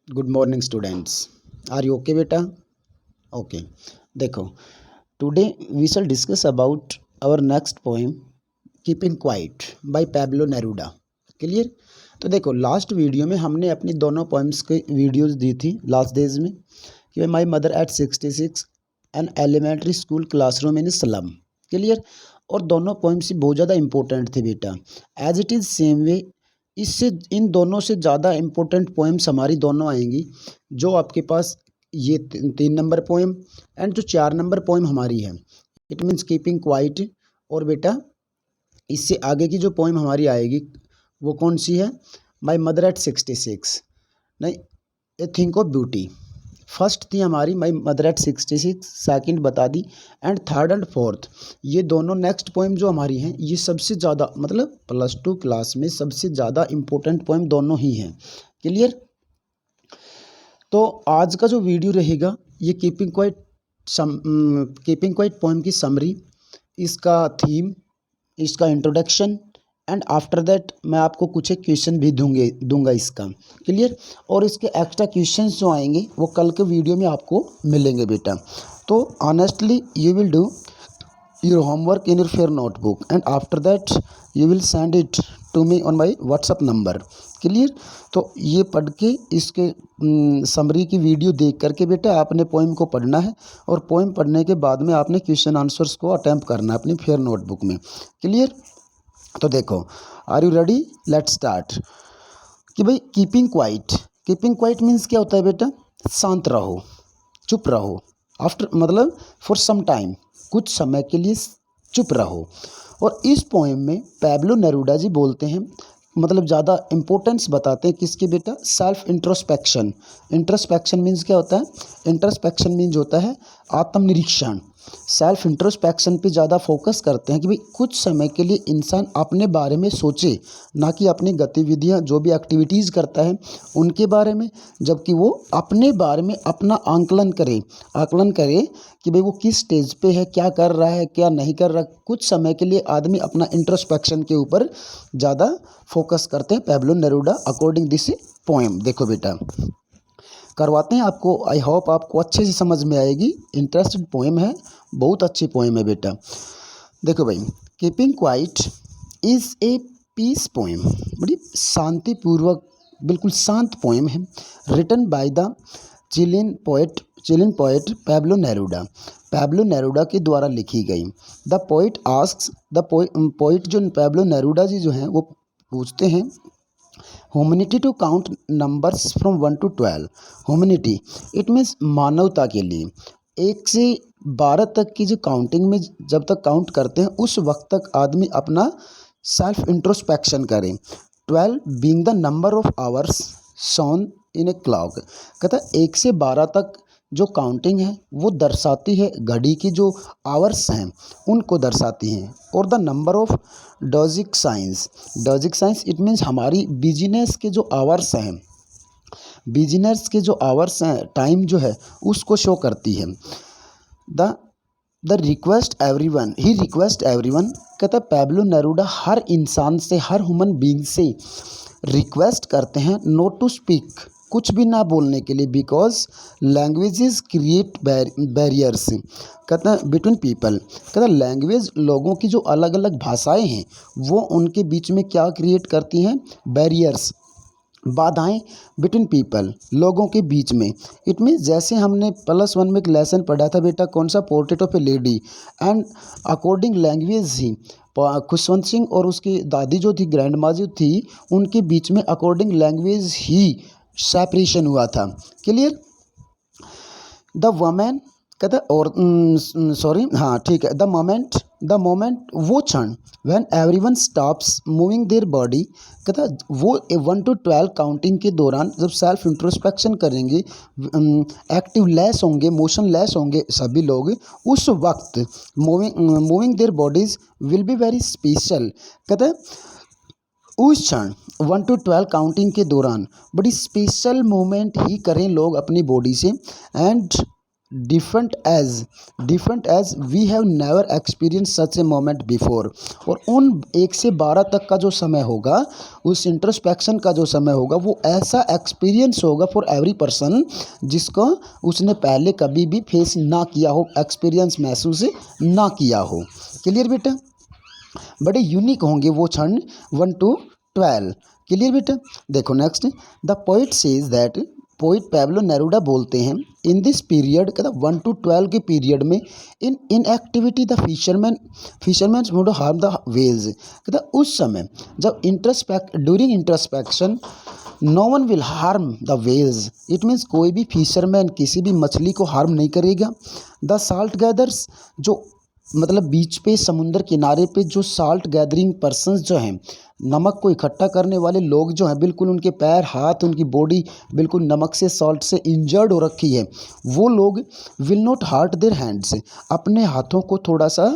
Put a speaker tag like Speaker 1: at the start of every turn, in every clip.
Speaker 1: Good morning students. Are you okay बेटा? Okay. देखो, today we shall discuss about our next poem keeping Quiet by Pablo Neruda. Clear? तो देखो, last video में हमने अपनी दोनों पोएम्स की वीडियोस दी थी लास्ट डेज में कि my mother at 66 an elementary school classroom in slum. Clear? और दोनों पोएम्स बहुत ज़्यादा इंपॉर्टेंट थे बेटा। As it is same way इससे इन दोनों से ज़्यादा इम्पोर्टेंट पोएम्स हमारी दोनों आएंगी, जो आपके पास ये 3 नंबर पोएम एंड जो 4 नंबर पोएम हमारी है, इट मीन्स कीपिंग क्वाइट। और बेटा इससे आगे की जो पोएम हमारी आएगी वो कौन सी है? माई मदर एट 66, नहीं, ए थिंक ऑफ ब्यूटी। फर्स्ट थी हमारी माई मदर एट 66, सेकंड बता दी, एंड थर्ड एंड फोर्थ ये दोनों नेक्स्ट पोएम जो हमारी हैं ये सबसे ज़्यादा मतलब +2 क्लास में सबसे ज़्यादा इम्पोर्टेंट पोएम दोनों ही हैं। क्लियर? तो आज का जो वीडियो रहेगा ये कीपिंग क्वाइट पोएम की समरी, इसका थीम, इसका इंट्रोडक्शन एंड आफ्टर दैट मैं आपको कुछ एक क्वेश्चन भी दूंगा इसका। क्लियर? और इसके एक्स्ट्रा क्वेश्चंस जो आएंगे वो कल के वीडियो में आपको मिलेंगे बेटा। तो honestly you will do your homework in your fair notebook and after that you will send it to me on my WhatsApp number। Clear? तो ये पढ़ के इसके समरी की वीडियो देख करके बेटा आपने पोएम को पढ़ना है और पोएम पढ़ने के बाद में आपने क्वेश्चन आंसर्स को अटेम्प्ट करना है अपनी फेयर नोटबुक में। क्लियर? तो देखो, are you ready? Let's start. कि भाई कीपिंग क्वाइट मीन्स क्या होता है बेटा? शांत रहो, चुप रहो। आफ्टर मतलब फॉर सम टाइम, कुछ समय के लिए चुप रहो। और इस पोएम में पैब्लो नेरूडा जी बोलते हैं, मतलब ज़्यादा इम्पोर्टेंस बताते हैं किसकी बेटा? Self introspection. इंट्रोस्पेक्शन मीन्स क्या होता है? इंट्रोस्पेक्शन मीन्स होता है आत्मनिरीक्षण। सेल्फ इंट्रोस्पेक्शन पे ज़्यादा फोकस करते हैं कि भाई कुछ समय के लिए इंसान अपने बारे में सोचे, ना कि अपनी गतिविधियां जो भी एक्टिविटीज़ करता है उनके बारे में, जबकि वो अपने बारे में अपना आकलन करे कि भाई वो किस स्टेज पे है, क्या कर रहा है, क्या नहीं कर रहा। कुछ समय के लिए आदमी अपना इंट्रोस्पेक्शन के ऊपर ज़्यादा फोकस करते हैं पैब्लो नेरूडा अकॉर्डिंग दिस पोएम। देखो बेटा, करवाते हैं आपको, आई होप आपको अच्छे से समझ में आएगी। इंटरेस्टेड पोएम है, बहुत अच्छी पोएम है बेटा। देखो भाई, Keeping Quiet is a peace poem, बड़ी शांतिपूर्वक बिल्कुल शांत पोएम है, written by the Chilean poet Pablo Neruda के द्वारा लिखी गई। The poet asks, the poet जो पैब्लो नेरूडा जी जो हैं वो पूछते हैं, humanity to count numbers from 1 to 12। Humanity it means मानवता के लिए 1 से 12 तक की जो काउंटिंग में जब तक काउंट करते हैं उस वक्त तक आदमी अपना सेल्फ इंट्रोस्पेक्शन करें। 12 being the number of hours shown in a clock. कहता है 1 से 12 तक जो काउंटिंग है वो दर्शाती है घड़ी की जो आवर्स हैं उनको दर्शाती हैं। और द नंबर ऑफ डॉजिक साइंस इट मीन्स हमारी बिजनेस के जो आवर्स हैं, बिजनेस के जो आवर्स हैं, टाइम जो है उसको शो करती है। The request everyone, he request everyone. कहता है पैब्लो नेरूडा हर इंसान से, हर ह्यूमन बीइंग से रिक्वेस्ट करते हैं नॉट टू स्पीक, कुछ भी ना बोलने के लिए, बिकॉज लैंग्वेजेस क्रिएट बैरियर्स। कहता है बिटवीन पीपल। कहता है लैंग्वेज, लोगों की जो अलग अलग भाषाएं हैं वो उनके बीच में क्या क्रिएट करती हैं? बैरियर्स, बाधाएं बिटवीन पीपल, लोगों के बीच में। इट मीन्स जैसे हमने +1 में एक लेसन पढ़ा था बेटा, कौन सा? Portrait of a lady. And according language ही खुशवंत सिंह और उसकी दादी जो थी, ग्रैंड माँ जो थी, उनके बीच में अकॉर्डिंग लैंग्वेज ही सेपरेशन हुआ था। क्लियर? द वमेन, कहता है और सॉरी, हाँ ठीक है, द मोमेंट वो क्षण when everyone stops moving their body. कहता है वो 1 to 12 काउंटिंग के दौरान जब सेल्फ इंट्रोस्पेक्शन करेंगे, एक्टिव लेस होंगे, मोशन लेस होंगे सभी लोग, उस वक्त moving their bodies will be very special. कहता है उस क्षण 1 to 12 काउंटिंग के दौरान बड़ी स्पेशल मूवमेंट ही करें लोग अपनी बॉडी से। And different as we have never experience such a moment before. और उन 1 से 12 तक का जो समय होगा, उस इंट्रोस्पेक्शन का जो समय होगा, वो ऐसा एक्सपीरियंस होगा फॉर एवरी पर्सन जिसको उसने पहले कभी भी फेस ना किया हो, एक्सपीरियंस महसूस ना किया हो। क्लियर बेटा? बड़े यूनिक होंगे वो क्षण 1 to 12। क्लियर बेटा? देखो next, the poet says that, poet Pablo Neruda बोलते हैं, इन दिस पीरियड कहता 1 to 12 के पीरियड में in activity the fisherman would harm the whales. कहता उस समय जब during introspection no one will harm the whales, it means कोई भी फिशरमैन किसी भी मछली को हार्म नहीं करेगा। द साल्ट गैदर्स, जो मतलब बीच पे समुंदर किनारे पे जो साल्ट गैदरिंग पर्सन्स जो हैं, नमक को इकट्ठा करने वाले लोग जो हैं, बिल्कुल उनके पैर हाथ उनकी बॉडी बिल्कुल नमक से सॉल्ट से इंजर्ड हो रखी है, वो लोग will not heart their hands, अपने हाथों को थोड़ा सा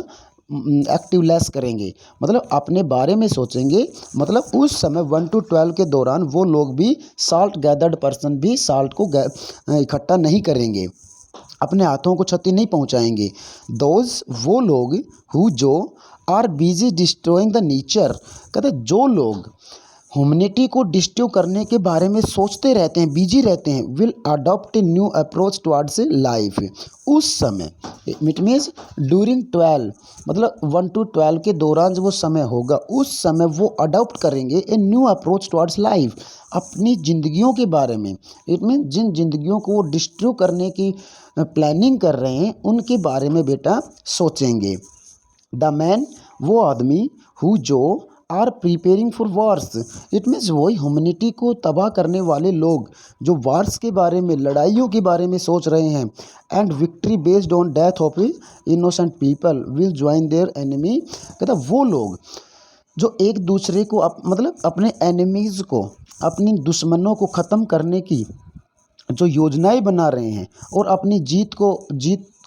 Speaker 1: एक्टिवलेस करेंगे, मतलब अपने बारे में सोचेंगे। मतलब उस समय 1 to 12 के दौरान वो लोग भी, साल्ट गैदर्ड पर्सन भी साल्ट को इकट्ठा नहीं करेंगे, अपने हाथों को क्षति नहीं पहुंचाएंगे। दोज, वो लोग, हु, जो, are busy destroying the nature, कहते जो लोग ह्यूमैनिटी को डिस्ट्रॉय करने के बारे में सोचते रहते हैं, बिजी रहते हैं, will adopt a new approach towards life. उस समय इट मीन्स ड्यूरिंग 12, मतलब 1 to 12 के दौरान जो वो समय होगा, उस समय वो अडॉप्ट करेंगे a new approach towards life, अपनी ज़िंदगियों के बारे में। इट मीन जिन जिंदगियों को वो डिस्ट्रॉय करने की प्लानिंग कर रहे हैं, उनके बारे में बेटा सोचेंगे। द मैन, वो आदमी, हु, जो, are preparing for wars, it means वही ह्यूमैनिटी को तबाह करने वाले लोग जो वार्स के बारे में, लड़ाइयों के बारे में सोच रहे हैं। And victory based on death of innocent people will join their enemy, कहता वो लोग जो एक दूसरे को मतलब अपने एनिमीज़ को, अपनी दुश्मनों को ख़त्म करने की जो योजनाएं बना रहे हैं और अपनी जीत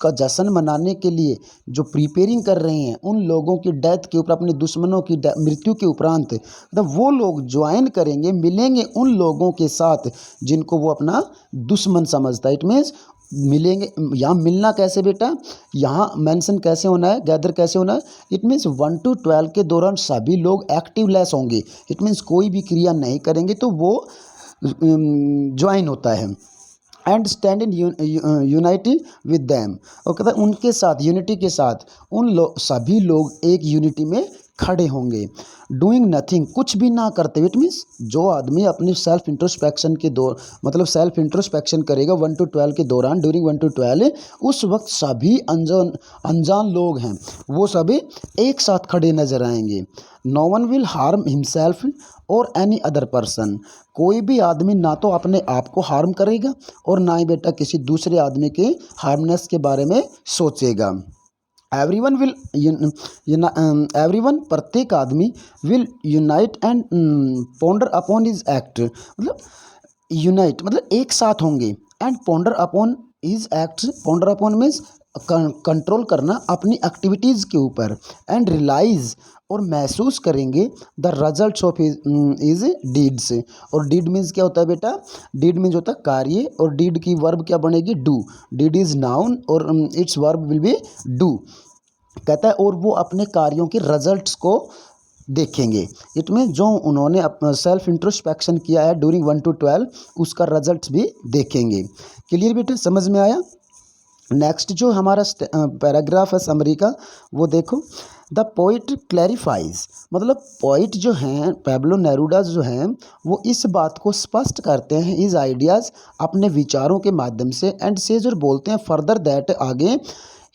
Speaker 1: का जश्न मनाने के लिए जो प्रिपेयरिंग कर रहे हैं, उन लोगों की डेथ के ऊपर, अपने दुश्मनों की मृत्यु के उपरांत, मतलब वो लोग ज्वाइन करेंगे, मिलेंगे उन लोगों के साथ जिनको वो अपना दुश्मन समझता है। इट मीन्स मिलेंगे, यहाँ मिलना कैसे बेटा, यहाँ मेंशन कैसे होना है, गैदर कैसे होना है। इट मीन्स 1 to 12 के दौरान सभी लोग एक्टिवलेस होंगे, इट मीन्स कोई भी क्रिया नहीं करेंगे, तो वो ज्वाइन होता है। And stand in unity with them, और कहता है उनके साथ, यूनिटी के साथ सभी लोग एक यूनिटी में खड़े होंगे। डूइंग नथिंग, कुछ भी ना करते। इट मीन्स जो आदमी अपनी सेल्फ इंट्रोस्पेक्शन के मतलब सेल्फ इंट्रोस्पेक्शन करेगा 1 to 12 के दौरान, ड्यूरिंग 1 to 12, उस वक्त सभी अनजान लोग हैं, वो सभी एक साथ खड़े नजर आएंगे। No one will harm himself और एनी अदर पर्सन, कोई भी आदमी ना तो अपने आप को हार्म करेगा और ना ही बेटा किसी दूसरे आदमी के हार्मनेस के बारे में सोचेगा। एवरीवन विल एवरीवन, प्रत्येक आदमी, will unite and ponder upon his act, मतलब यूनाइट मतलब एक साथ होंगे, and ponder upon his act, ponder upon means control करना अपनी एक्टिविटीज़ के ऊपर, एंड रियलाइज, और महसूस करेंगे the results of is deeds. और डीड मीन्स क्या होता है बेटा, डीड मीन्स होता है कार्य, और डीड की वर्ब क्या बनेगी, डू। डीड इज नाउन और it's verb will be do. कहता है और वो अपने कार्यों के रिजल्ट्स को देखेंगे। इट मीन जो उन्होंने सेल्फ इंट्रोस्पेक्शन किया है ड्यूरिंग 1 to 12, उसका रिजल्ट्स भी देखेंगे। क्लियर बेटा, समझ में आया? नेक्स्ट जो हमारा पैराग्राफ है समरी का, वो देखो। द पोइट क्लैरिफाइज, मतलब पोइट जो हैं पैब्लो नेरूडा जो हैं, वो इस बात को स्पष्ट करते हैं, इस आइडियाज़ अपने विचारों के माध्यम से, एंड सेज, और बोलते हैं फर्दर दैट, आगे,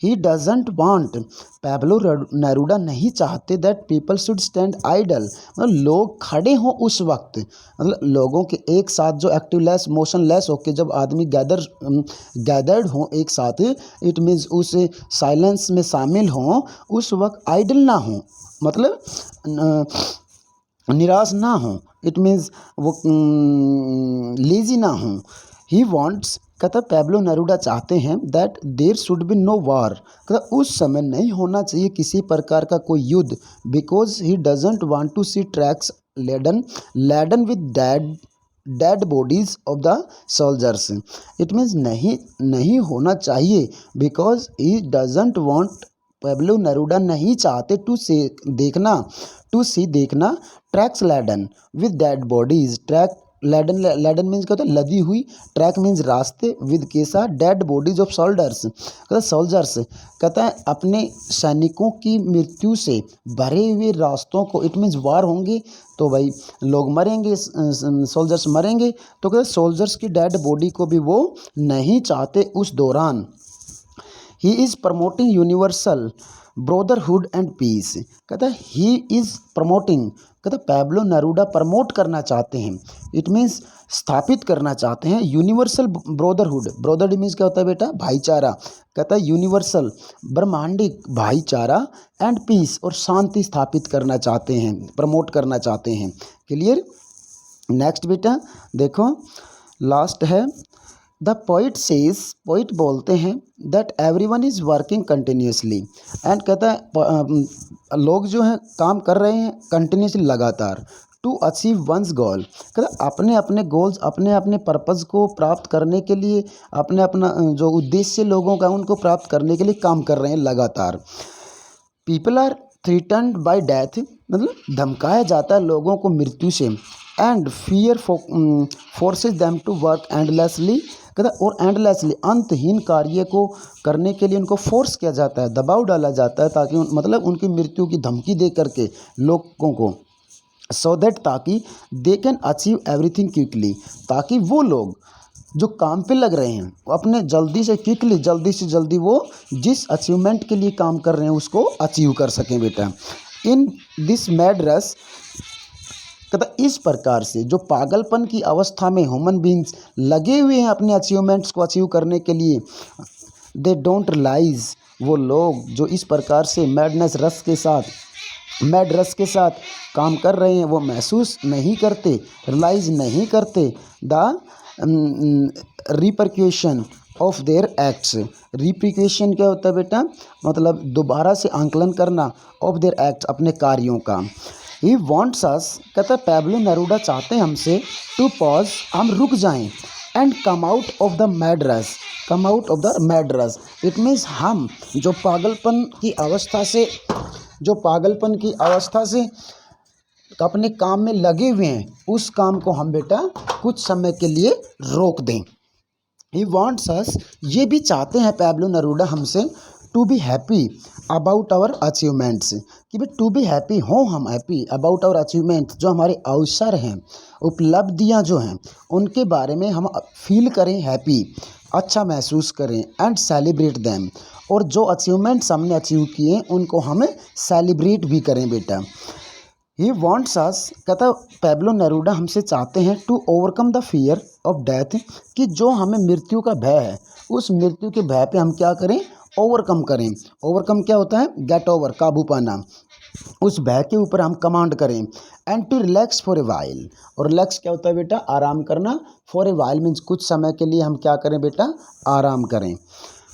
Speaker 1: he doesn't want, Pablo Neruda नहीं चाहते that people should stand idle, मतलब लोग खड़े हों उस वक्त, मतलब लोगों के एक साथ जो एक्टिवलेस मोशनलेस होकर जब आदमी गैदर्ड हों एक साथ, इट मीन्स उस साइलेंस में शामिल हों, उस वक्त आइडल ना हों, मतलब निराश ना हों, इट मीन्स वो लेजी ना हों। ही वॉन्ट्स, कहता पैब्लो नेरूडा चाहते हैं that there should be no war, कहता उस समय नहीं होना चाहिए किसी प्रकार का कोई युद्ध, because he doesn't want to see tracks laden with dead dead bodies of the soldiers. It means नहीं होना चाहिए, because he doesn't want, Pablo Neruda नहीं चाहते टू सी देखना tracks laden with dead bodies. Track laden means क्या होता है, लदी हुई, ट्रैक मीन्स रास्ते, विद के साथ, डेड बॉडीज ऑफ सोल्जर्स, कहता सोल्जर्स, कहता है अपने सैनिकों की मृत्यु से भरे हुए रास्तों को। इट मीन्स वार होंगे तो भाई लोग मरेंगे, सोल्जर्स मरेंगे, तो कहते सोल्जर्स की डेड बॉडी को भी वो नहीं चाहते उस दौरान। He is promoting universal brotherhood and peace. कहता है ही इज़ प्रमोटिंग, कहता पेब्लो नेरूडा प्रमोट करना चाहते हैं, इट मीन्स स्थापित करना चाहते हैं यूनिवर्सल ब्रदरहुड। ब्रदरहुड मीन्स क्या होता है बेटा, भाईचारा। कहता है यूनिवर्सल ब्रह्मांडिक भाईचारा एंड पीस, और शांति स्थापित करना चाहते हैं, प्रमोट करना चाहते हैं। क्लियर। नेक्स्ट बेटा देखो, लास्ट है, द पोइट सेज, पोइट बोलते हैं, that everyone is working continuously, and कहता है लोग जो हैं काम कर रहे हैं कंटिन्यूसली, लगातार, टू अचीव वंस गोल। कहता अपने अपने गोल्स, अपने अपने पर्पज़ को प्राप्त करने के लिए, अपने अपना जो उद्देश्य लोगों का उनको प्राप्त करने के लिए काम कर रहे हैं लगातार। People are threatened by death, मतलब धमकाया जाता है लोगों को मृत्यु से, and fear forces them to work endlessly. कहता और एंडलेसली अंतहीन कार्य को करने के लिए उनको फोर्स किया जाता है, दबाव डाला जाता है, ताकि मतलब उनकी मृत्यु की धमकी दे करके लोगों को, सो दैट, ताकि they can achieve everything quickly, ताकि वो लोग जो काम पे लग रहे हैं अपने जल्दी से क्विकली, जल्दी से जल्दी वो जिस अचीवमेंट के लिए काम कर रहे हैं उसको अचीव कर सकें बेटा। इन दिस मैड रश, कहता इस प्रकार से जो पागलपन की अवस्था में ह्यूमन बींग्स लगे हुए हैं अपने अचीवमेंट्स को अचीव करने के लिए, दे डोंट रियलाइज, वो लोग जो इस प्रकार से मैड रस के साथ काम कर रहे हैं वो महसूस नहीं करते, रियलाइज नहीं करते द रिपरक्यूशन ऑफ देयर एक्ट्स। रिपरक्यूशन क्या होता है बेटा, मतलब दोबारा से आंकलन करना, ऑफ देयर एक्ट्स, अपने कार्यों का। ही वॉन्ट्स अस, कहता पेब्लो नेरूडा चाहते हैं हमसे, टू पॉज, हम रुक जाएं, and come out of the mad rush, come out of the mad rush. It means हम जो पागलपन की अवस्था से अपने काम में लगे हुए हैं उस काम को हम बेटा कुछ समय के लिए रोक दें। ही वॉन्ट्स अस, ये भी चाहते हैं पेब्लो नेरूडा हमसे, to be happy about our achievements, कि भाई टू बी हैप्पी, हों हम हैप्पी अबाउट आवर अचीवमेंट्स, जो हमारे अवसर हैं, उपलब्धियां जो हैं उनके बारे में हम फील करें हैप्पी, अच्छा महसूस करें, एंड सेलिब्रेट दैम, और जो अचीवमेंट्स हमने अचीव किए उनको हमें सेलिब्रेट भी करें बेटा। ही वॉन्ट्स अस, कहता पेब्लो नेरूडा हमसे चाहते हैं, to overcome the fear of death, कि जो हमें मृत्यु का भय है उस मृत्यु के भय पे हम क्या करें, ओवरकम करें। ओवरकम क्या होता है, गेट ओवर, काबू पाना, उस भय के ऊपर हम कमांड करें। And to relax for a while, और रिलैक्स क्या होता है बेटा, आराम करना, फॉर ए वाइल मीन्स कुछ समय के लिए हम क्या करें बेटा, आराम करें,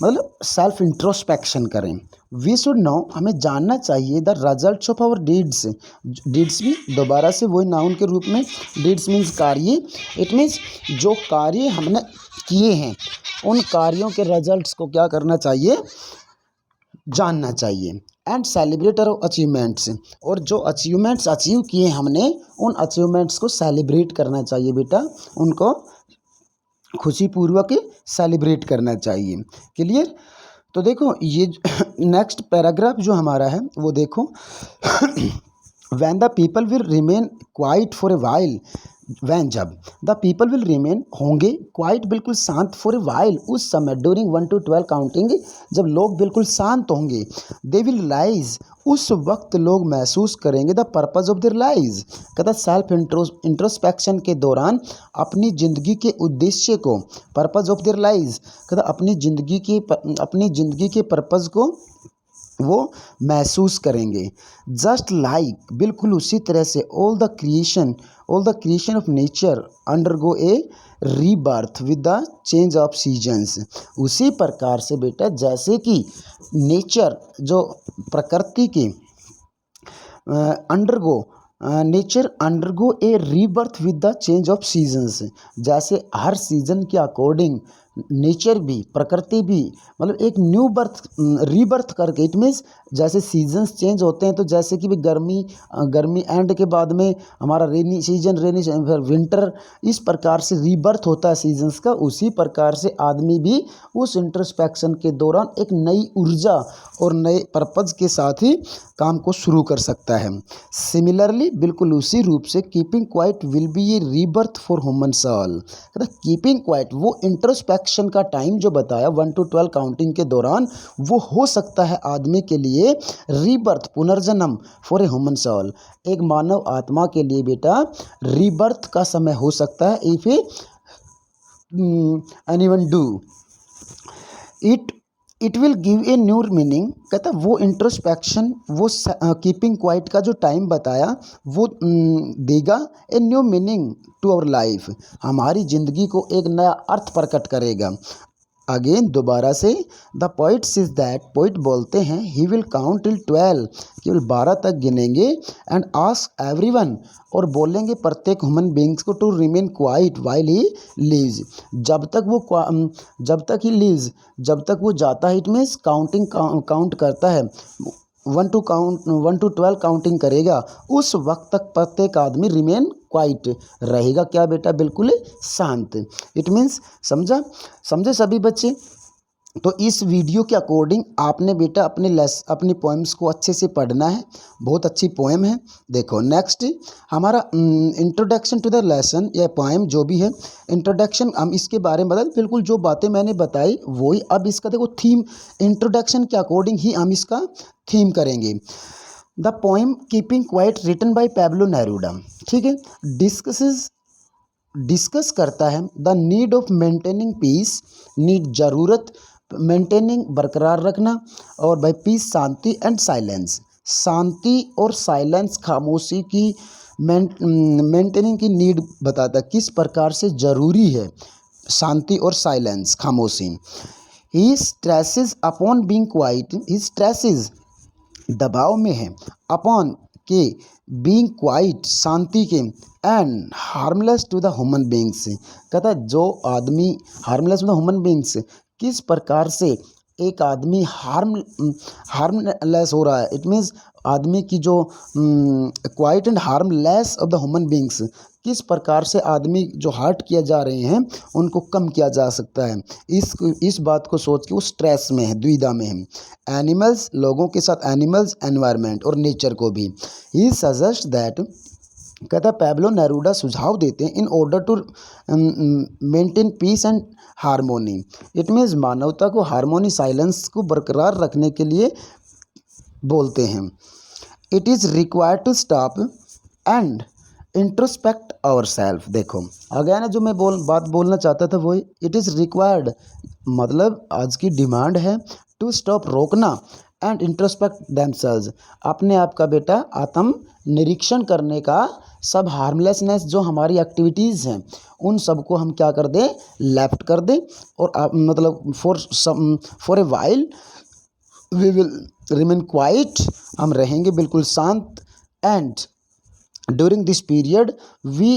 Speaker 1: मतलब सेल्फ इंट्रोस्पेक्शन करें। वी शुड नो, हमें जानना चाहिए, the results of our deeds, deeds भी दोबारा से वही नाउन के रूप में, डीड्स मीन्स कार्य, इट मीन्स जो कार्य हमने किए हैं उन कार्यों के रिजल्ट्स को क्या करना चाहिए, जानना चाहिए। एंड सेलिब्रेट आवर अचीवमेंट्स, और जो अचीवमेंट्स अचीव किए हमने उन अचीवमेंट्स को सेलिब्रेट करना चाहिए बेटा, उनको खुशीपूर्वक सेलिब्रेट करना चाहिए। क्लियर। तो देखो ये नेक्स्ट पैराग्राफ जो हमारा है वो देखो, when the people will remain quiet for a while, when, जब, द पीपल विल रिमेन, होंगे, क्वाइट, बिल्कुल शांत, फॉर ए वाइल, उस समय, ड्यूरिंग 1 to 12 काउंटिंग, जब लोग बिल्कुल शांत होंगे, दे विल रियलाइज, उस वक्त लोग महसूस करेंगे, the purpose of their lives, कहता सेल्फ इंट्रोस्पेक्शन के दौरान अपनी ज़िंदगी के उद्देश्य को, पर्पज ऑफ देयर लाइव्स, कहता अपनी ज़िंदगी के पर्पज को वो महसूस करेंगे। जस्ट लाइक, बिल्कुल उसी तरह से, all the creation of nature undergo A rebirth with the change of seasons, उसी प्रकार से बेटा जैसे कि नेचर जो प्रकृति की undergo nature undergo A rebirth with the change of seasons. जैसे हर सीजन के अकॉर्डिंग नेचर भी, प्रकृति भी मतलब एक न्यू बर्थ, रीबर्थ करके, इट मीन्स जैसे सीजन्स चेंज होते हैं तो जैसे कि भी गर्मी एंड के बाद में हमारा रेनी सीजन, फिर विंटर, इस प्रकार से रीबर्थ होता है सीजन्स का। उसी प्रकार से आदमी भी उस इंट्रोस्पेक्शन के दौरान एक नई ऊर्जा और नए पर्पज के साथ ही काम को शुरू कर सकता है। सिमिलरली, बिल्कुल उसी रूप से keeping quiet will be a rebirth for human soul. Keeping quiet, वो इंट्रोस्पेक्शन का टाइम जो बताया 1 to 12 काउंटिंग के दौरान, वो हो सकता है आदमी के लिए रीबर्थ, पुनर्जन्म फॉर ए ह्यूमन सोल, एक मानव आत्मा के लिए बेटा रीबर्थ का समय हो सकता है। If anyone do it will give a new meaning. कहता वो इंट्रोस्पेक्शन, वो कीपिंग क्वाइट का जो टाइम बताया वो देगा a new meaning to our life, हमारी ज़िंदगी को एक नया अर्थ प्रकट करेगा। अगेन दोबारा से, the poet says that, poet बोलते हैं, ही विल काउंट टिल 12, केवल 12 तक गिनेंगे, एंड आस्क एवरीवन, और बोलेंगे प्रत्येक ह्यूमन बींग्स को, to remain quiet while he lives, जब तक ही लिव्स, जब तक वो जाता है। इट मीन्स काउंट करता है, 1 to 12 काउंटिंग करेगा, उस वक्त तक प्रत्येक आदमी रिमेन क्वाइट रहेगा। क्या बेटा? बिल्कुल शांत। इट मीन्स समझे सभी बच्चे? तो इस वीडियो के अकॉर्डिंग आपने बेटा अपनी पोएम्स को अच्छे से पढ़ना है, बहुत अच्छी पोएम है। देखो नेक्स्ट हमारा इंट्रोडक्शन टू द लेसन, या पोएम जो भी है, इंट्रोडक्शन हम इसके बारे में बता, बिल्कुल जो बातें मैंने बताई वही। अब इसका देखो थीम, इंट्रोडक्शन के अकॉर्डिंग ही हम इसका थीम करेंगे। The poem keeping quiet written by Pablo Neruda, ठीक है, डिस्कस करता है the need of maintaining peace, need जरूरत, मेंटेनिंग बरकरार रखना, और बाय पीस शांति, एंड साइलेंस, शांति और साइलेंस, खामोशी की मेंटेनिंग की नीड बताता है, किस प्रकार से जरूरी है शांति और साइलेंस, खामोशी। He stresses upon being quiet, he stresses दबाव में है, अपॉन के, बीइंग क्वाइट शांति के, and harmless to the human beings. कहता है जो आदमी harmless to the human beings, किस प्रकार से एक आदमी हार्मलेस हो रहा है। इट मीन्स आदमी की जो quiet and harmless of the human beings, किस प्रकार से आदमी जो हर्ट किया जा रहे हैं उनको कम किया जा सकता है। इस बात को सोच के वो स्ट्रेस में है, द्विधा में है। एनिमल्स, लोगों के साथ एनिमल्स, एनवायरनमेंट और नेचर को भी। ही सजेस्ट दैट, कहता पैब्लो नेरूडा सुझाव देते हैं, in order to maintain peace and harmony. It means मानवता को हारमोनी, साइलेंस को बरकरार रखने के लिए बोलते हैं। It is required to stop and introspect our self. देखो आगे ना जो मैं बात बोलना चाहता था वही, इट इज़ रिक्वायर्ड मतलब आज की डिमांड है, टू स्टॉप रोकना, एंड इंट्रोस्पेक्ट देमसेल्व्स, अपने आप का बेटा आत्म निरीक्षण करने का, सब हार्मलेसनेस जो हमारी एक्टिविटीज़ हैं उन सब को हम क्या कर दें, लेफ्ट कर दें, और मतलब for a while we will remain quiet, हम रहेंगे बिल्कुल शांत, and during this period we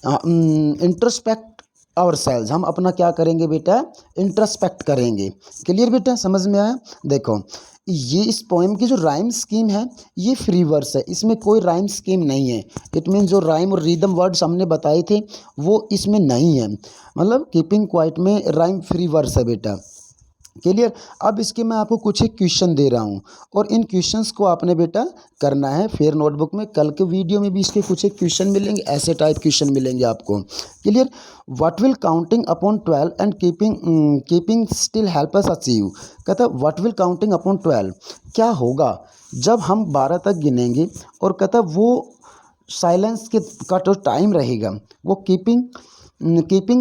Speaker 1: introspect our selves, हम अपना क्या करेंगे बेटा, इंट्रोस्पेक्ट करेंगे। क्लियर बेटा, समझ में आया? देखो ये इस पोएम की जो राइम स्कीम है ये फ्री वर्स है, इसमें कोई राइम स्कीम नहीं है। इट मीन जो राइम और रिदम वर्ड्स हमने बताए थे वो इसमें नहीं है, मतलब कीपिंग क्वाइट में राइम फ्री वर्स है बेटा। क्लियर? अब इसके मैं आपको कुछ एक क्वेश्चन दे रहा हूँ और इन क्वेश्चंस को आपने बेटा करना है फेयर नोटबुक में। कल के वीडियो में भी इसके कुछ एक क्वेश्चन मिलेंगे, ऐसे टाइप क्वेश्चन मिलेंगे आपको। Clear? What will counting upon 12 and keeping still help us achieve. कहता व्हाट विल काउंटिंग अपॉन 12, क्या होगा जब हम 12 तक गिनेंगे, और कहता वो साइलेंस का जो टाइम रहेगा वो keeping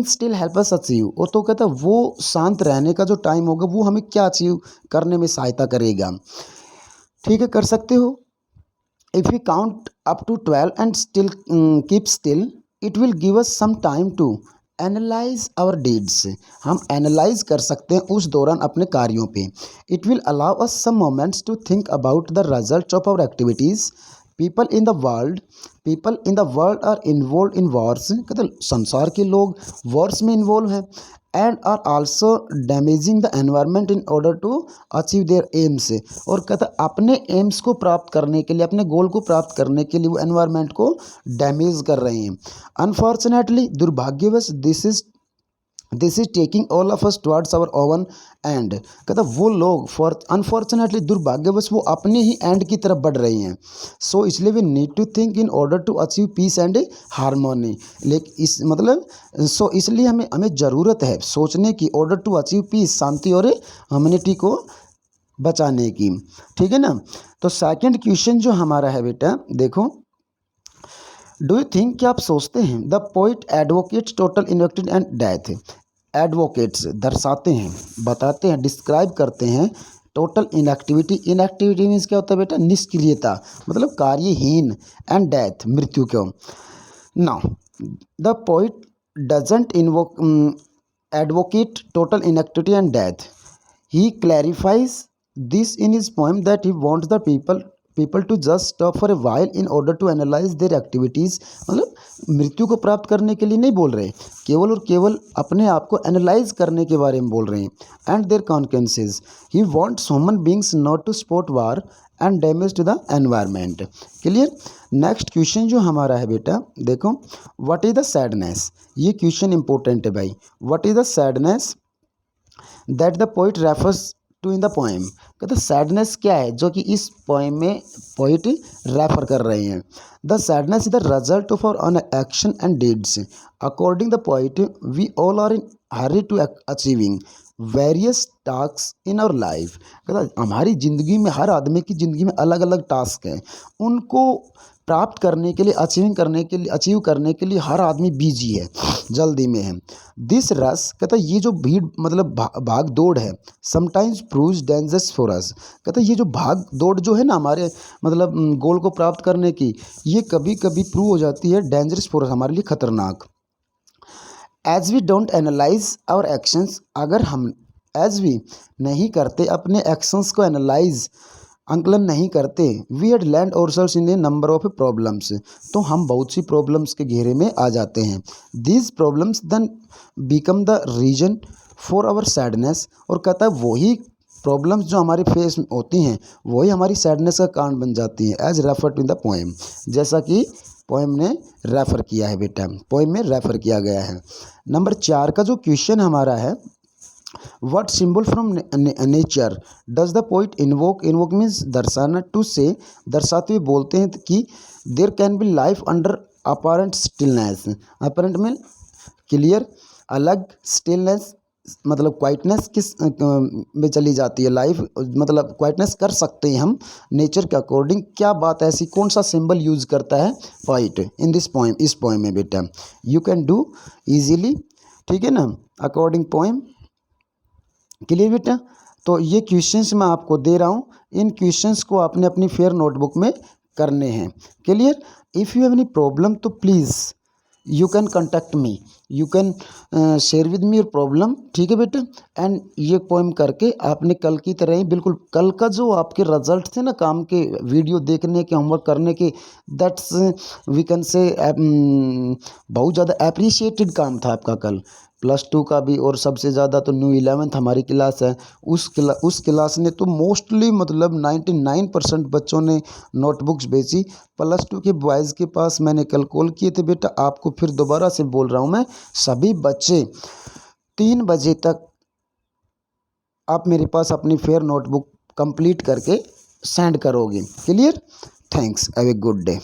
Speaker 1: still help us achieve, और तो कहता है वो शांत रहने का जो टाइम होगा वो हमें क्या अचीव करने में सहायता करेगा। ठीक है, कर सकते हो। If you count up to 12 and still keep still, it will give us some time to analyse our deeds, हम एनालाइज कर सकते हैं उस दौरान अपने कार्यों पे। It will allow us some moments to think about the result of our activities, people in the world are involve in wars, कहते संसार के लोग वॉर्स में इन्वॉल्व हैं, and are also damaging the environment in order to achieve their aims, और कहता अपने AIIMS को प्राप्त करने के लिए, अपने गोल को प्राप्त करने के लिए वो एनवायरनमेंट को डैमेज कर रहे हैं। अनफॉर्चुनेटली, दुर्भाग्यवश, this is taking all of us towards our own end, कहता वो लोग अनफॉर्चुनेटली, दुर्भाग्यवश, वो अपने ही एंड की तरफ बढ़ रही हैं। सो इसलिए we need to think in order to achieve peace and harmony, लेकिन इस मतलब इसलिए हमें ज़रूरत है सोचने की, ऑर्डर टू अचीव पीस, शांति और ह्यूमैनिटी को बचाने की, ठीक है ना। तो सेकंड क्वेश्चन जो हमारा है बेटा, देखो, डू यू थिंक, क्या आप सोचते हैं, the poet advocates total inactive and death, advocates दर्शाते हैं, बताते हैं, डिस्क्राइब करते हैं टोटल इनएक्टिविटी। इनएक्टिविटी मीन्स क्या होता है बेटा, निष्क्रियता, मतलब कार्यहीन, एंड डेथ, मृत्यु को। Now the poet doesn't advocate total inactivity and death. He clarifies this in his poem that he wants the people to just stop for a while in order to analyze their activities, मतलब मृत्यु को प्राप्त करने के लिए नहीं बोल रहे, केवल और केवल अपने आप को एनालाइज करने के बारे में बोल रहे हैं, and their consequences. He wants human beings not to support war and damage to the environment. Clear. Next question जो हमारा है बेटा, देखो, व्हाट इज द सैडनेस, ये क्वेश्चन इंपॉर्टेंट है भाई। What is the sadness that the poet refers to in the poem, कहते sadness क्या है जो कि इस पोएम में पोइट रेफर कर रहे हैं। The sadness is the result of our action and deeds, according the poet we all are in hurry to achieving various task in our life, कहता हमारी ज़िंदगी में, हर आदमी की ज़िंदगी में अलग अलग टास्क हैं, उनको प्राप्त करने के लिए, अचीव करने के लिए हर आदमी बिजी है, जल्दी में है। दिस रस, कहता ये जो भीड़, मतलब भाग दौड़ है, sometimes proves dangerous for us, कहता ये जो भाग दौड़ जो है ना हमारे, मतलब गोल को प्राप्त करने की, ये कभी कभी प्रूव हो जाती है डेंजरस फॉर अस, हमारे लिए खतरनाक। As we don't analyse our actions, अगर हम एज वी नहीं करते अपने एक्शंस को एनालाइज, आंकलन नहीं करते, we had land ourselves in a number of problems, तो हम बहुत सी प्रॉब्लम्स के घेरे में आ जाते हैं। These problems then become the reason for our sadness, और कहता है वही प्रॉब्लम्स जो हमारे फेस में होती हैं वही हमारी सैडनेस का कारण बन जाती हैं, as referred in the poem, जैसा कि पोएम ने रेफ़र किया है बेटा, पोएम में रेफ़र किया गया है। नंबर 4 का जो क्वेश्चन हमारा है, what symbol from nature does the poet invoke, invoke means दर्शाना, टू से, दर्शाते हुए बोलते हैं कि there can be life under apparent stillness, apparent mean clear, अलग, स्टिलनेस मतलब क्वाइटनेस किस में चली जाती है लाइफ, मतलब क्वाइटनेस कर सकते हैं हम नेचर के अकॉर्डिंग, क्या बात ऐसी, कौन सा सिंबल यूज करता है पोइट इन दिस पोएम, इस पोएम में बेटा, यू कैन डू इजीली, ठीक है ना, अकॉर्डिंग पोएम। क्लियर बेटा। तो ये क्वेश्चंस मैं आपको दे रहा हूँ, इन क्वेश्चंस को आपने अपनी फेयर नोटबुक में करने हैं। Clear. If you have any problem तो please you can contact me, you can share with me your problem, ठीक है बेटा। एंड ये पोएम करके आपने कल की तरह ही, बिल्कुल कल का जो आपके रिजल्ट थे ना काम के, वीडियो देखने के, होमवर्क करने के, दैट्स वी कैन से बहुत ज़्यादा अप्रिशिएटेड काम था आपका कल, +2 का भी, और सबसे ज़्यादा तो न्यू 11th हमारी क्लास है, उस क्लास ने तो मोस्टली मतलब 99% बच्चों ने नोटबुक्स बेची। +2 के बॉयज़ के पास मैंने कल कॉल किए थे बेटा, आपको फिर दोबारा से बोल रहा हूँ मैं, सभी बच्चे 3 बजे तक आप मेरे पास अपनी फेयर नोटबुक कंप्लीट करके सेंड करोगे। Clear. Thanks, have a good day.